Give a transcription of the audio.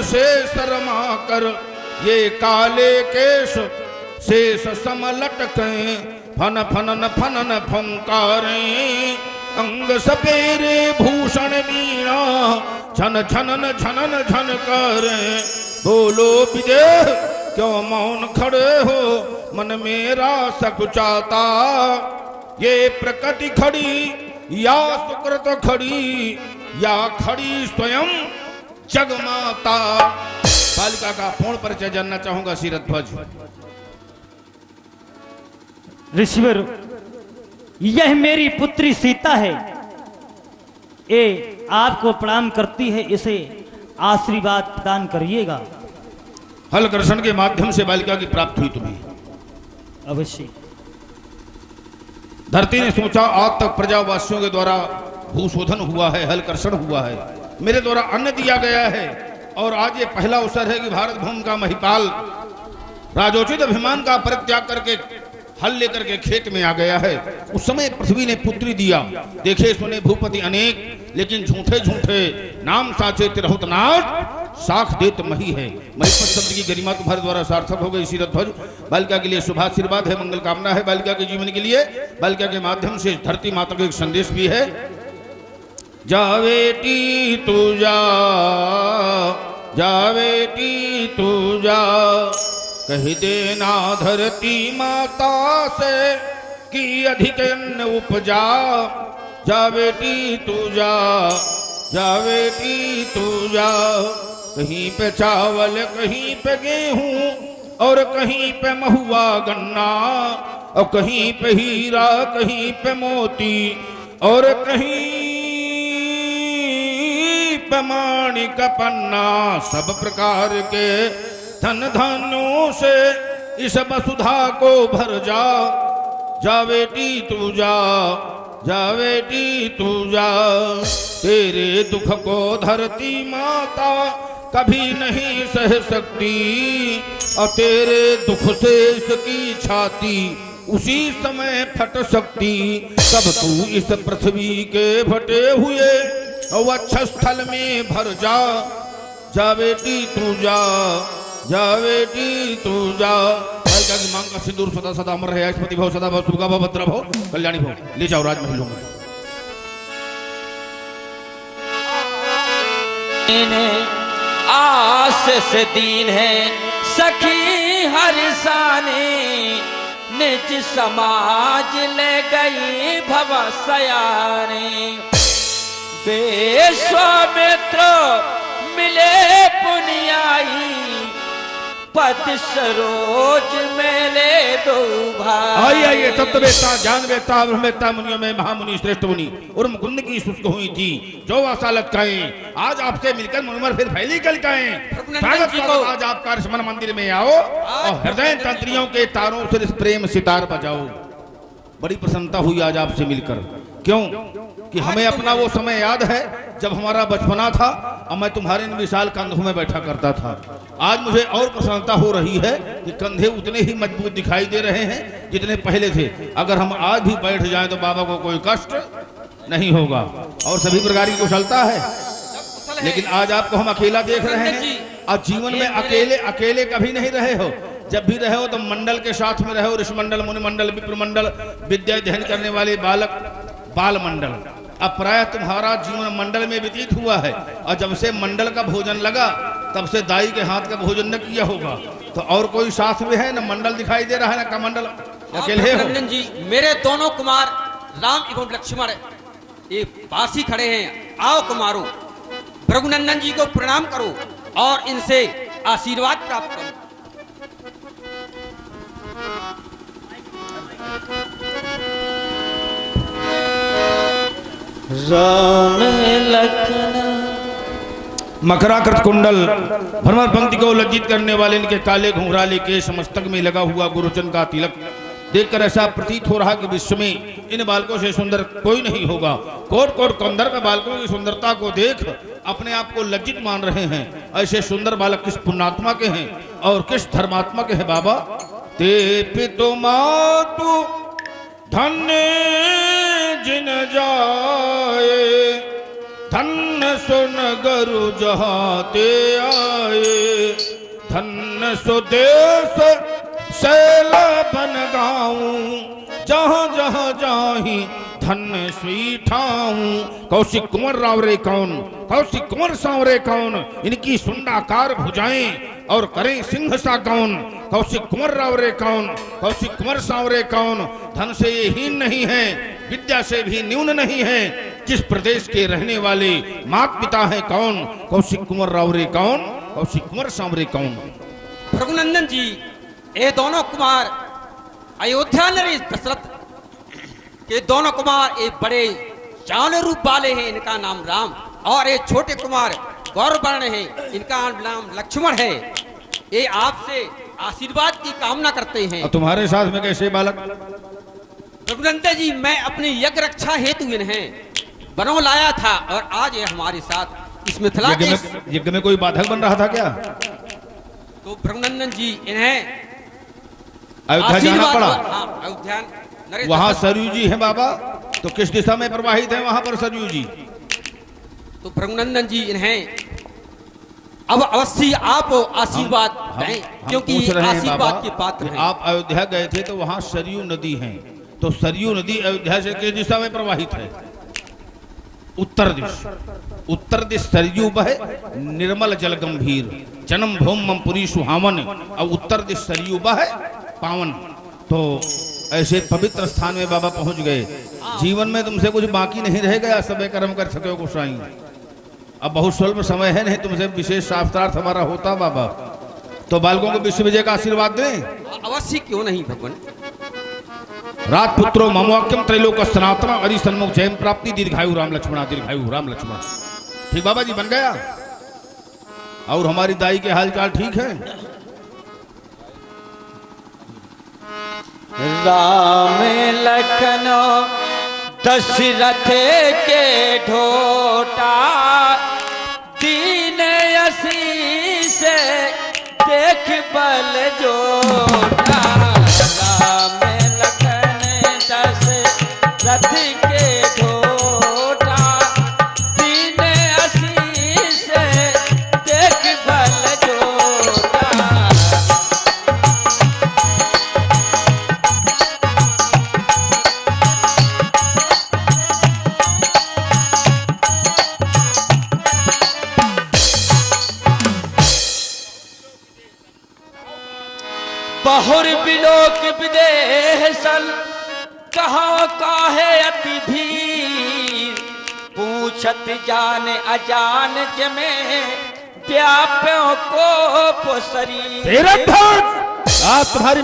से शर्मा कर ये काले केश शेष समलटके फन फनन फनन फंकारें अंग सपेरे भूषण मीणा झन झनन झनन झन करें। बोलो विजय क्यों मौन खड़े हो मन मेरा सकुचाता। ये प्रकृति खड़ी या सुकृत खड़ी या खड़ी स्वयं जगमाता। बालिका का पूर्ण परिचय जानना चाहूंगा शीरध्वज। ऋषिवर, यह मेरी पुत्री सीता है। ये आपको प्रणाम करती है, इसे आशीर्वाद प्रदान करिएगा। हलकर्षण के माध्यम से बालिका की प्राप्ति हुई तुम्हें। अवश्य। धरती ने सोचा आज तक प्रजावासियों के द्वारा भूशोधन हुआ है, हलकर्षण हुआ है, मेरे द्वारा अन्न दिया गया है और आज ये पहला अवसर है कि भारत भूमि का महिपाल राजोचित अभिमान का परित्याग करके हल लेकर के खेत में आ गया है। उस समय पृथ्वी ने पुत्री दिया। देखे सुने भूपति अनेक, लेकिन झूठे झूठे नाम साचे तिरहुत नाट साख देत मही है। महिपत शब्द की गरिमा तुम्हारे द्वारा सार्थक हो गई शीरध्वज। बालिका के लिए शुभाशीर्वाद है, मंगल कामना है बालिका के जीवन के लिए। बालिका के माध्यम से धरती माता का एक संदेश भी है। जा बेटी तू जा, जा बेटी तू जा, कह देना धरती माता से कि अधिक अन्न उपजा। जा बेटी तू जा, जा बेटी तू जा, कहीं पे चावल कहीं पे गेहूं और कहीं पे महुआ गन्ना और कहीं पे हीरा कहीं पे मोती और कहीं पे माणिक पन्ना। सब प्रकार के धन धान्यों से इस वसुधा को भर जा। जा बेटी तू जा, जा बेटी तू जा, तेरे दुख को धरती माता कभी नहीं सह सकती और तेरे दुख से इसकी छाती उसी समय फट सकती। तब तू इस पृथ्वी के फटे हुए वक्षस्थल में भर जा। जा बेटी तू जा, जा बेटी तू जा। की मांग का सिंदूर सदा सदा अमर है। स्मृति भव सदा भव, सुभगा भव, भद्र भव, कल्याणी भव। ले जाओ राजमहलों में। आस से दीन है सखी हरसानी, निज समाज ले गई भवसयानी। विश्वामित्र मिले पुनियाई, पद सरोज मेले दो भाई। आइए तत्व वेत्ता ज्ञान वेत्ता ब्रह्मवेत्ता मुनियों में महामुनि श्रेष्ठ मुनि और मुकुंद की शुष्क हुई थी जो आशा लटकाएं। आज आपसे मिलकर मुनिवर फिर फैली कलकाएं। स्वागत करो आज आपका ऋषमन मंदिर में आओ और हृदय तंत्रियों के तारों से इस प्रेम सितार बजाओ। बड़ी प्रसन्नता हुई आज आपसे मिलकर। क्यों कि हमें अपना वो समय याद है जब हमारा बचपना था और मैं तुम्हारे इन विशाल कंधों में बैठा करता था। आज मुझे और प्रसन्नता हो रही है कि कंधे उतने ही मजबूत दिखाई दे रहे हैं जितने पहले थे। अगर हम आज भी बैठ जाएं तो बाबा को कोई कष्ट नहीं होगा और सभी प्रकार की कुशलता है। लेकिन आज आपको हम अकेला देख रहे हैं। आज जीवन में अकेले अकेले कभी नहीं रहे हो। जब भी रहे हो तो मंडल के साथ में रहे हो। ऋषि मंडल, मुनि मंडल, विप्र मंडल, विद्या अध्ययन करने वाले बालक, बाल मंडल। अब प्राय तुम्हारा जीवन मंडल में व्यतीत हुआ है और जब से मंडल का भोजन लगा तब से दाई के हाथ का भोजन न किया होगा। तो और कोई साथ में है? न मंडल दिखाई दे रहा है न कमंडल, अकेले हो। जी मेरे दोनों कुमार राम एवं लक्ष्मण ये पास ही खड़े हैं। आओ कुमारों, भृगुनंदन जी को प्रणाम करो और इनसे आशीर्वाद प्राप्त करो। राम लखन मकराकृत कुंडल, भ्रमर पंक्ति को लज्जित करने वाले इनके काले घुंघराले केश, मस्तक में लगा हुआ गुरुचन का तिलक देखकर ऐसा प्रतीत हो रहा कि विश्व में इन बालकों से सुंदर कोई नहीं होगा। कोट कोट कंदर में बालकों की सुंदरता को देख अपने आप को लज्जित मान रहे हैं। ऐसे सुंदर बालक किस पुण्यात्मा के हैं और किस धर्मात्मा के हैं बाबा। ते पितु मातु धन्य जिन जाए धन्य सुनगर जहाते आए, धन्य सुदेश शैल बन गाऊं, जहां जहां जाही धन्य सुई ठाऊं। कौशिक कुंवर रावरे कौन, कौशिक कुंवर सांवरे कौन, इनकी सुंडाकार भुजाएं और करें सिंह सा कौन। कौशिक कुंवर रावरे कौन, कौशिक कुंवर सांवरे कौन, धन से ये हीन नहीं है, विद्या से भी न्यून नहीं है। किस प्रदेश के रहने वाले माता पिता है कौन, कौशिक कुंवर रावरे कौन, कौशिक कुंवर सांवरे कौन। रघुनंदन जी, ये दोनों कुमार अयोध्या नरेश दशरथ के दोनों कुमार एक बड़े जान रूप वाले हैं, इनका नाम राम, और ये छोटे कुमार गौर वर्ण है, इनका नाम लक्ष्मण है। ये आपसे आशीर्वाद की कामना करते हैं। और तुम्हारे साथ में कैसे बालक? रघुनंदन जी, मैं अपनी यज्ञ रक्षा हेतु इन्हें बनों लाया था, और आज ये हमारे साथ इस मिथिला के यज्ञ में कोई बाधक बन रहा था क्या? तो रघुनंदन जी, इन्हें अयोध्या जाना पड़ा। हाँ, अयोध्या वहाँ सरयू जी है बाबा, तो किस दिशा में प्रवाहित है वहां पर सरयू जी? तो रघुनंदन जी, इन्हें अब अवश्य आप आशीर्वाद दें, क्योंकि आशीर्वाद के पात्र हैं। आप अयोध्या गए थे तो वहां सरयू नदी है, तो सरयू नदी अयोध्या से किस दिशा में प्रवाहित है? उत्तर दिश। उत्तर दिश सरयू बहे, निर्मल जल गंभीर, जन्म भूम पुरी सुहावन, और उत्तर दिश सरयू बहे पावन। तो ऐसे पवित्र स्थान में बाबा पहुंच गए। जीवन में तुमसे कुछ बाकी नहीं रह गया, सबे कर्म कर सके गोसाई। अब बहुत स्वल्प समय है, नहीं तुमसे विशेष शास्त्रार्थ हमारा होता बाबा, तो बालकों को विश्व विजय का आशीर्वाद दें। अवश्य, क्यों नहीं भगवान। राजपुत्रो ममवाक्यम त्रैलोक सनातन अरि सन्मुख जयम प्राप्ति दीर्घायु राम लक्ष्मणा, दीर्घायु राम लक्ष्मण। ठीक बाबा जी, बन गया। और हमारी दाई के हालचाल ठीक है? राम लखन दशरथ के ढोटा, दीन आशीष देख बल जोटा। राम लखन दशरथ के ढोटा, दीन आशीष देख बल जोटा। बहुर बिलोक विदेशन, कहाँ काहे अति भीर। पूछत जान अजान जमे, व्याप्यों को शरीर। तुम्हारी